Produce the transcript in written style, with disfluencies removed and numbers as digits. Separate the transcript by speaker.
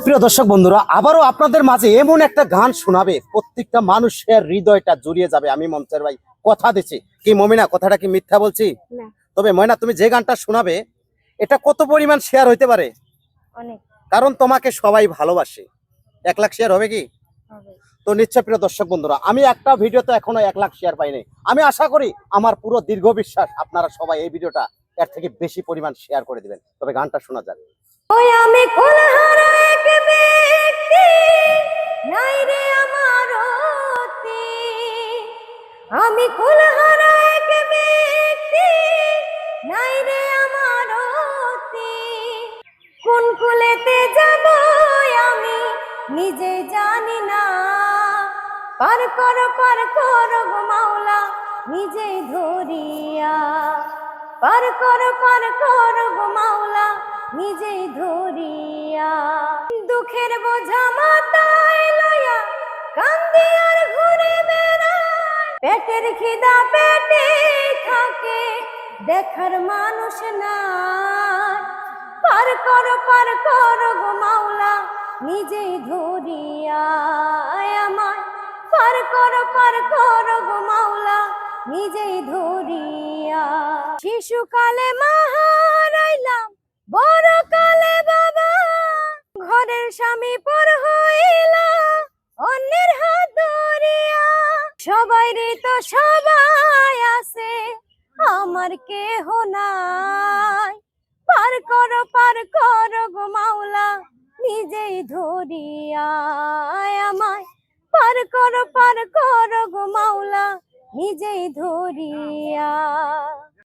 Speaker 1: প্রিয় দর্শক বন্ধুরা, আবারও আপনাদের মাঝে এমন একটা গান শোনাবে প্রত্যেকটা মানুষের হৃদয়টা জুড়িয়ে যাবে। আমি মঞ্চের ভাই কথা দিচ্ছি। কি মমিনা, কথাটা কি মিথ্যা বলছি?
Speaker 2: না,
Speaker 1: তবে ময়না, তুমি যে গানটা শোনাবে এটা কত পরিমাণ শেয়ার হইতে পারে?
Speaker 2: অনেক
Speaker 1: কারণ তোমাকে সবাই ভালোবাসে। 1 লাখ শেয়ার হবে কি?
Speaker 2: হবে।
Speaker 1: তো নিশ্চয় প্রিয় দর্শক বন্ধুরা, আমি একটা ভিডিওতে এখনো 1 লাখ শেয়ার পাইনি। আমি আশা করি, আমার পুরো দীর্ঘ বিশ্বাস, আপনারা সবাই এই ভিডিওটা এর থেকে বেশি পরিমাণ শেয়ার করে দিবেন। তবে গানটা শোনা যাবে।
Speaker 2: ওই আমি কুলহারা এক ব্যক্তি, নাই রে আমার অতি। আমি কুলহারা এক ব্যক্তি, নাই রে আমার অতি। কোন কুলেতে যাব আমি নিজে জানি না। পার কর গো মাওলা নিজে ধরিয়া। পার কর গো মাওলা নিজে ধরিয়া। দুঃখের বোঝা মাথায় লইয়া কান্দি আর ঘুরে বেড়াই। পেটের খিদা পেটে থাকে, দেখার মানুষ নাই। পার কর গো মাওলা নিজে ধরিয়া আমায়। পার কর গো মাওলা নিজে ধরিয়া। শিশুকালে মা হারাইলাম, বড় কালে বাবা। ঘরের স্বামী পর হইলা, অন্যের হাত ধরিয়া। সবাই তো সবাই আছে, আমার কেহ নাই। পার কর গো মাওলা নিজেই ধরিয়া আমায়। পার কর গো মাওলা নিজেই ধরিয়া।